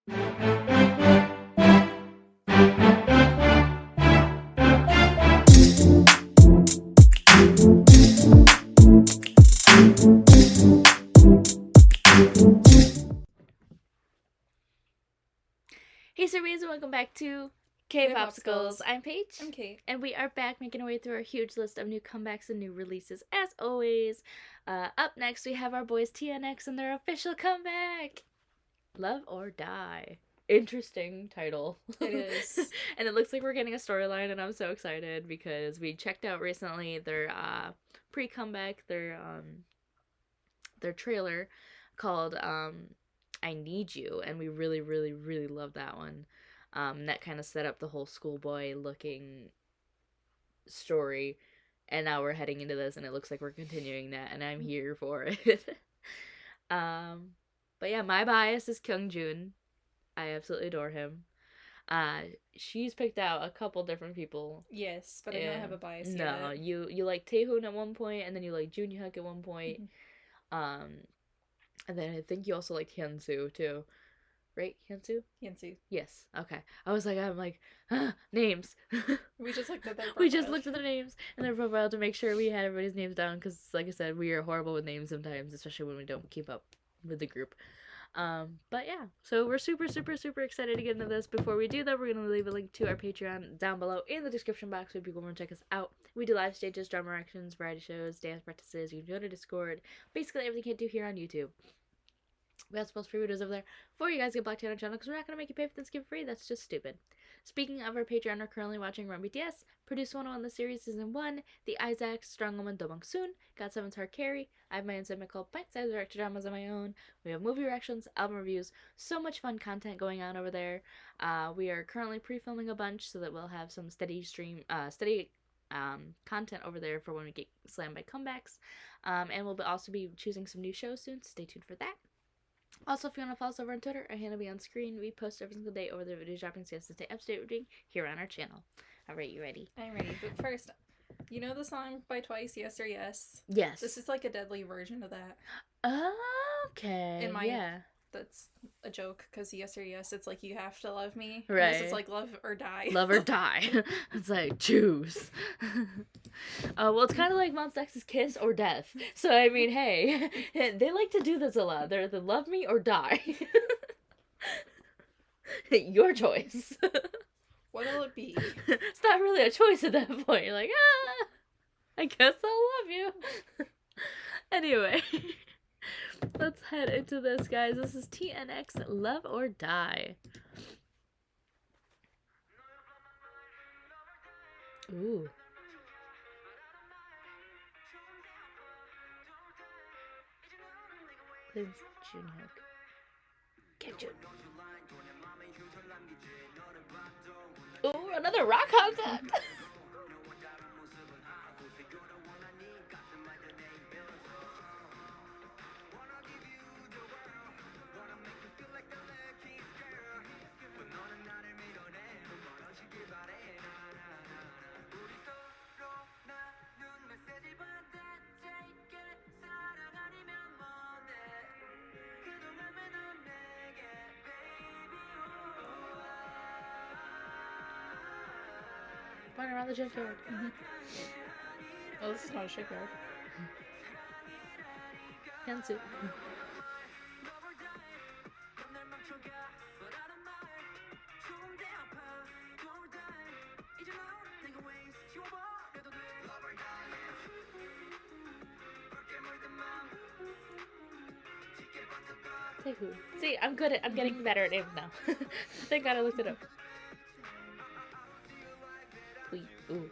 Hey Surveys, and welcome back to K-Popsicles. I'm Paige. I'm Kate. And we are back making our way through our huge list of new comebacks and new releases, as always. Up next, we have our boys TNX and their official comeback! Love or Die. Interesting title. It is. And it looks like we're getting a storyline, and I'm so excited because we checked out recently their pre-comeback, their trailer called I Need You, and we really, really, really love that one. That kind of set up the whole schoolboy looking story, and now we're heading into this, and it looks like we're continuing that, and I'm here for it. But yeah, my bias is Kyungjun. I absolutely adore him. She's picked out a couple different people. Yes, but I don't have a bias yet. No, you like Taehoon at one point, and then you like Junhyuk at one point. And then I think you also like Hyunsu too. Right? Hyunsu? Hyunsu. Yes. Okay. I'm like, names. We just looked at their profile. We just looked at their names and their profile to make sure we had everybody's names down, because, like I said, we are horrible with names sometimes, especially when we don't keep up with the group. But yeah, so we're super, super, super excited to get into this. Before we do that, we're going to leave a link to our Patreon down below in the description box if people want to check us out. We do live stages, drama reactions, variety shows, dance practices. You can join our Discord. Basically everything you can do here on YouTube. We also post free videos over there for you guys to get blocked on our channel, because we're not going to make you pay for this give free. That's just stupid. Speaking of our Patreon, we're currently watching Run BTS, Produce 101 the series season 1, The Isaac, Strong Woman, Do Bong Soon, Got 7 Star Carry. I have my own segment called Bite Size Reaction Dramas on my own. We have movie reactions, album reviews, so much fun content going on over there. We are currently pre-filming a bunch so that we'll have some steady content over there for when we get slammed by comebacks. And we'll also be choosing some new shows soon, so stay tuned for that. Also, if you want to follow us over on Twitter, our handle will be on screen. We post every single day over the video dropping, so you have to stay up to date with everything here on our channel. Alright, you ready? I'm ready. But first, you know the song by Twice, Yes or Yes? Yes. This is like a deadly version of that. Okay. Yeah. That's a joke, because Yes or Yes, it's like you have to love me. Right. Yes, it's like love or die. Love or die. It's like, choose. Well, it's kind of like Monsta X's Kiss or Death. So, I mean, hey, they like to do this a lot. They're the love me or die. Your choice. What'll it be? It's not really a choice at that point. You're like, I guess I'll love you. Anyway. Let's head into this, guys. This is TNX Love or Die. Ooh. This is Junhyuk. Kimjun. Ooh, another rock concept. Run around the junkyard. Oh, this is not a shipyard. Hyunsu. Taehoon. See, I'm getting better at names now. Thank God I looked it up. Ooh.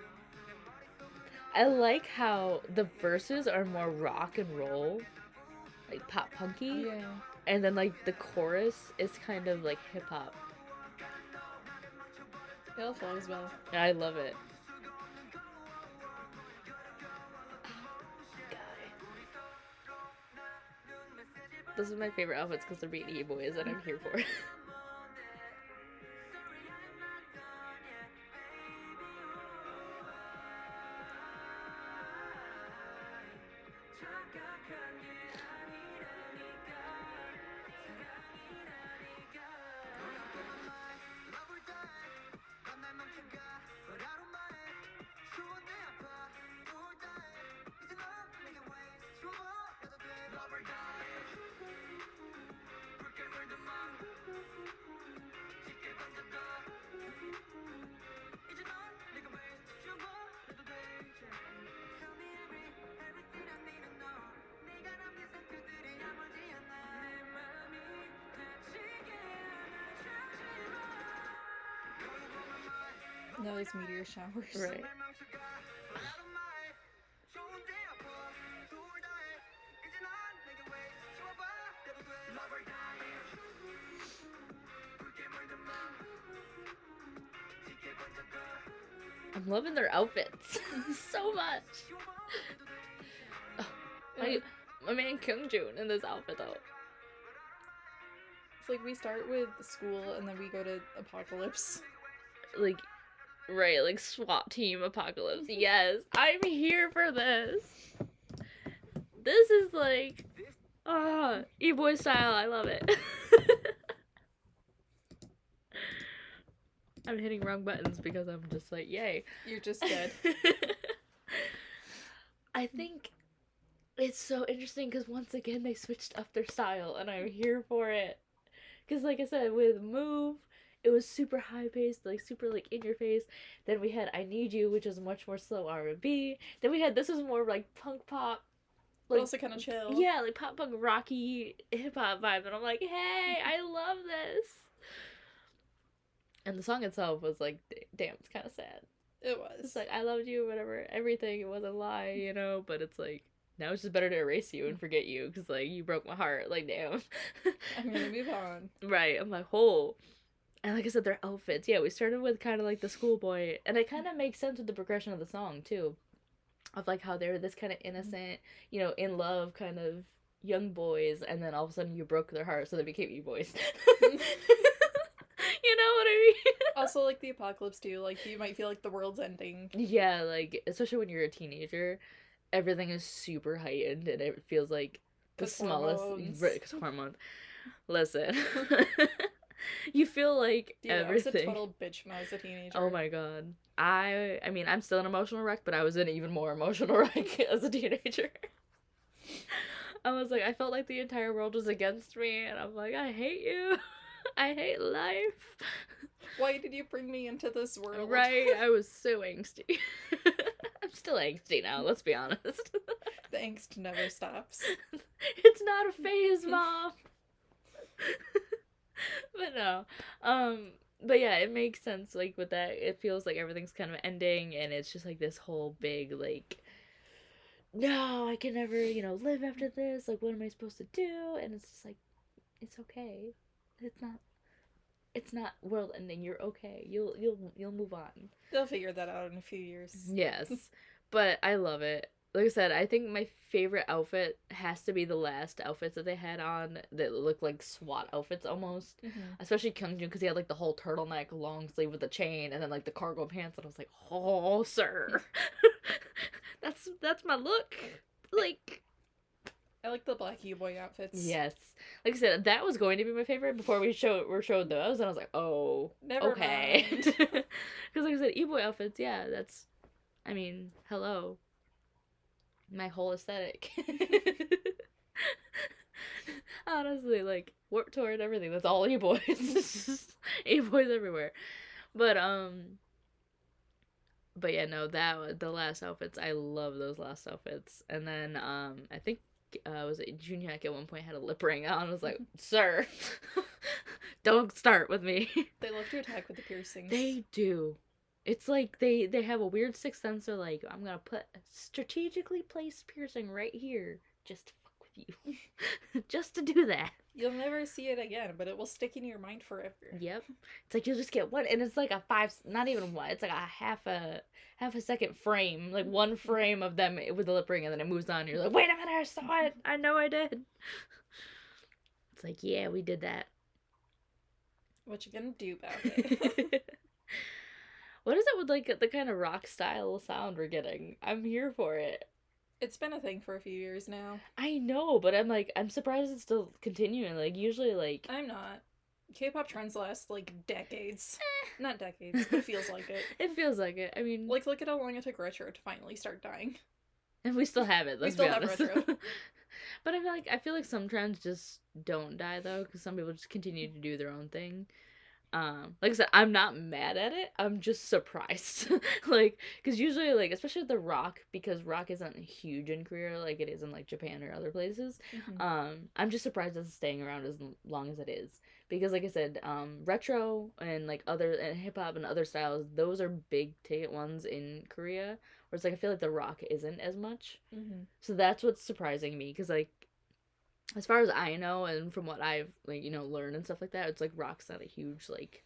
I like how the verses are more rock and roll, like pop punky. Yeah. And then like the chorus is kind of like hip hop. It all flows well. I love it. This is my favorite outfits because they're being boys and I'm here for it. Those meteor showers. Right. I'm loving their outfits so much. Oh, my man Kyung Joon in this outfit though. It's like we start with school and then we go to Apocalypse. Like, right, like SWAT team apocalypse. Yes, I'm here for this. This is like, E-boy style. I love it. I'm hitting wrong buttons because I'm just like, yay. You're just dead. I think it's so interesting because once again they switched up their style and I'm here for it. Because like I said, with Move, it was super high paced, like super like in your face. Then we had I Need You, which was much more slow R&B. Then we had this was more like punk pop. But also kind of chill. Yeah, like pop punk rocky hip hop vibe. And I'm like, hey, I love this. And the song itself was like, damn, it's kind of sad. It was. It's like, I loved you, whatever, everything, it was a lie, you know? But it's like, now it's just better to erase you and forget you, because, like, you broke my heart, like, damn. I'm gonna move on. Right, I'm like, oh. And like I said, their outfits, yeah, we started with kind of like the schoolboy, and it kind of makes sense with the progression of the song, too. Of, like, how they were this kind of innocent, you know, in love kind of young boys, and then all of a sudden you broke their heart, so they became e-boys. You know what I mean? Also, like, the apocalypse, too. Like, you might feel like the world's ending. Yeah, like, especially when you're a teenager, everything is super heightened, and it feels like the smallest... Because hormones. Listen. You feel like Dude, everything... I was a total bitch when I was a teenager. Oh my god. I mean, I'm still an emotional wreck, but I was an even more emotional wreck as a teenager. I was like, I felt like the entire world was against me, and I'm like, I hate you. I hate life. Why did you bring me into this world? Right, I was so angsty. I'm still angsty now, let's be honest. The angst never stops. It's not a phase, Mom. But no. But yeah, it makes sense, like, with that. It feels like everything's kind of ending, and it's just like this whole big, like, no, I can never, you know, live after this. Like, what am I supposed to do? And it's just like, it's okay. It's not world ending. You're okay. You'll move on. They'll figure that out in a few years. Yes. But I love it. Like I said, I think my favorite outfit has to be the last outfits that they had on that look like SWAT outfits almost. Mm-hmm. Especially Kyungjoon, because he had like the whole turtleneck, long sleeve with the chain, and then like the cargo pants, and I was like, oh, sir. That's my look. Like, I like the black E-boy outfits. yes. Like I said, that was going to be my favorite before we showed those, and I was like, oh, Never okay. mind. Because like I said, e-boy outfits, yeah, that's, I mean, hello. My whole aesthetic. Honestly, like, Warped Tour and everything, that's all e-boys. E-boys everywhere. But yeah, no, the last outfits, I love those last outfits. And then, I think, was it Junhyuk at one point had a lip ring on? I was like, sir, don't start with me. They love to attack with the piercings. They do. It's like they have a weird sixth sense. They're like, I'm gonna put a strategically placed piercing right here just to fuck with you. Just to do that. You'll never see it again, but it will stick in your mind forever. Yep. It's like you'll just get one, and it's like a not even one. It's like a half a second frame, like one frame of them with the lip ring, and then it moves on. And you're like, wait a minute, I saw it. I know I did. It's like, yeah, we did that. What you gonna do about it? What is it with like the kind of rock style sound we're getting? I'm here for it. It's been a thing for a few years now. I know, but I'm surprised it's still continuing. Like, usually, like... I'm not. K-pop trends last, like, decades. Not decades, but it feels like it. It feels like it. I mean... Like, look at how long it took retro to finally start dying. And we still have it, let's be honest. We still have retro. But I feel like some trends just don't die, though, because some people just continue to do their own thing. Like I said, I'm not mad at it. I'm just surprised. Like, because usually, like, especially with the rock, because rock isn't huge in Korea like it is in like Japan or other places. Mm-hmm. I'm just surprised it's staying around as long as it is. Because, like I said, retro and like other and hip hop and other styles, those are big ticket ones in Korea. Whereas, like, I feel like the rock isn't as much. Mm-hmm. So that's what's surprising me. Because, like, as far as I know, and from what I've like learned and stuff like that, it's like rock's not a huge like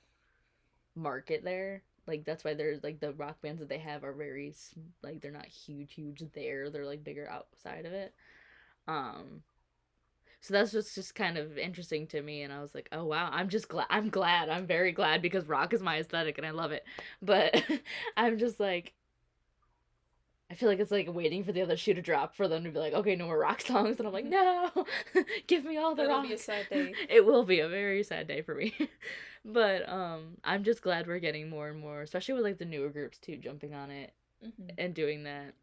market there. Like that's why there's like the rock bands that they have are very like they're not huge there. They're like bigger outside of it. Um so that's just kind of interesting to me and I was like, "Oh wow, I'm glad. I'm very glad because rock is my aesthetic and I love it." But I'm just like I feel like it's like waiting for the other shoe to drop for them to be like, "Okay, no more rock songs." And I'm like, "No. Give me all the That'll rock." be a sad day. It will be a very sad day for me. But I'm just glad we're getting more and more, especially with like the newer groups too jumping on it Mm-hmm. and doing that.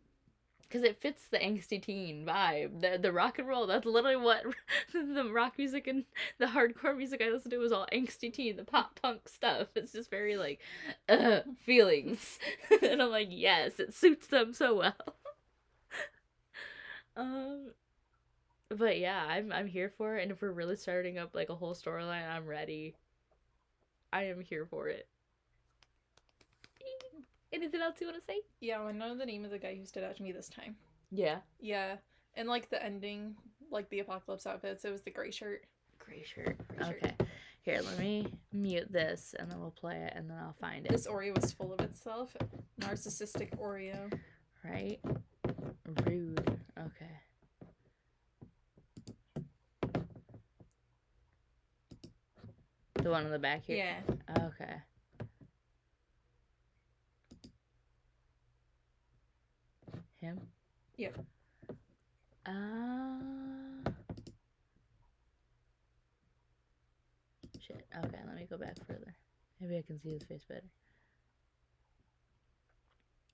Cuz it fits the angsty teen vibe. The rock and roll, that's literally what the rock music and the hardcore music I listened to was all angsty teen, the pop punk stuff. It's just very like feelings. And I'm like, "Yes, it suits them so well." Um but yeah, I'm here for it and if we're really starting up like a whole storyline, I'm ready. I am here for it. Anything else you want to say? Yeah, I know the name of the guy who stood out to me this time. Yeah. Yeah, and like the ending, like the apocalypse outfits, it was the gray shirt. Gray shirt. Gray shirt. Okay. Here, let me mute this and then we'll play it and then I'll find it. This Oreo was full of itself. Narcissistic Oreo. Right? Rude. Okay. The one in the back here? Yeah. Okay. Him? Yep. Shit. Okay, let me go back further. Maybe I can see his face better.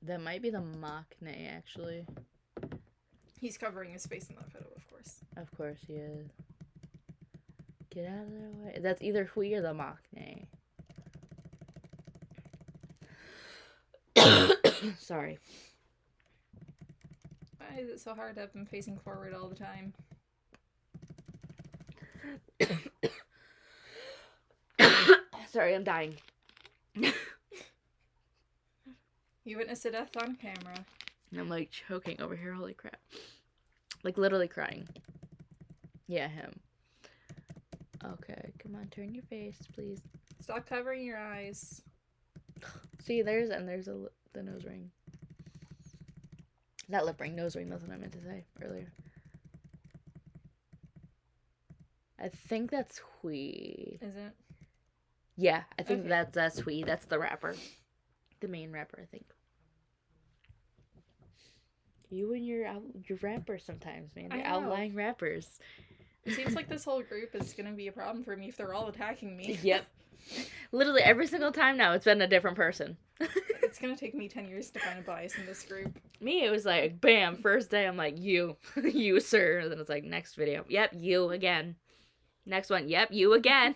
That might be the Machne, actually. He's covering his face in that photo, of course. Of course he is. Get out of their way. That's either Hui or the Machne. Sorry. Why is it so hard to have him facing forward all the time? Sorry, I'm dying. You witnessed a death on camera. I'm like choking over here. Holy crap. Like literally crying. Yeah, him. Okay, come on, turn your face, please. Stop covering your eyes. See, there's the nose ring. Not lip ring, nose ring. That's what I meant to say earlier. I think that's Hui. Is it? Yeah, I think Okay. that's Hui. That's the rapper. The main rapper, I think. You and your rappers sometimes, man. I They're know. outlying rappers. It seems like this whole group is gonna be a problem for me if they're all attacking me. Yep. Literally every single time now, it's been a different person. It's gonna take me 10 years to find a bias in this group. Me, it was like, bam, first day, I'm like, you, you, sir. And then it's like, next video, yep, you again. Next one, yep, you again.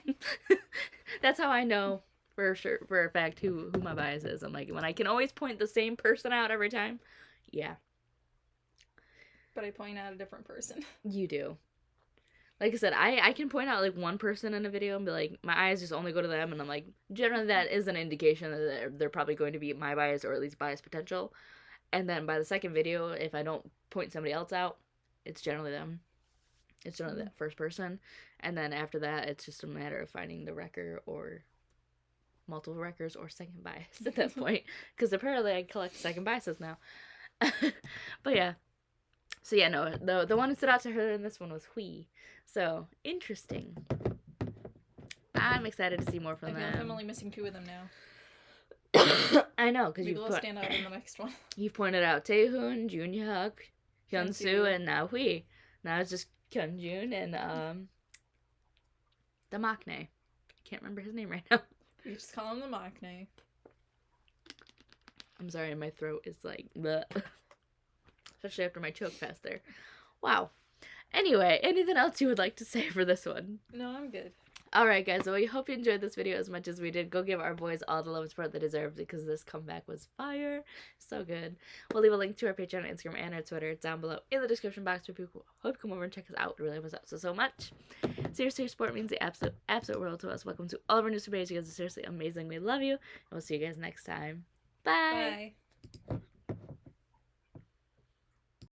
That's how I know for sure, for a fact, who my bias is. I'm like, when I can always point the same person out every time, yeah, But I point out a different person. you do. Like I said, I can point out like one person in a video and be like, my eyes just only go to them, and I'm like, generally that is an indication that they're probably going to be my bias or at least bias potential. And then by the second video, if I don't point somebody else out, it's generally them. It's generally that first person. And then after that, it's just a matter of finding the wrecker or multiple wreckers or second bias at that point. Because apparently I collect second biases now. But yeah. So yeah, no, the one that stood out to her in this one was Hui. So, interesting. I'm excited to see more from I feel them. like I'm only missing 2 of them now. I know, because Maybe they'll stand out in the next one. you've pointed out Taehoon, Junhyuk, Hyunsu, and now Hui. Now it's just Kyunjun and the Machne. Can't remember his name right now. We just call him the Machne. I'm sorry, my throat is like bleh. Especially after my choke fest there. Wow. Anyway, anything else you would like to say for this one? No, I'm good. Alright, guys, so we hope you enjoyed this video as much as we did. Go give our boys all the love and support they deserve because this comeback was fire. So good. We'll leave a link to our Patreon, Instagram, and our Twitter down below in the description box for people who hope to come over and check us out. It really helps us out so much. Seriously, your support means the absolute world to us. Welcome to all of our new supporters. You guys are seriously amazing. We love you. And we'll see you guys next time. Bye. Bye.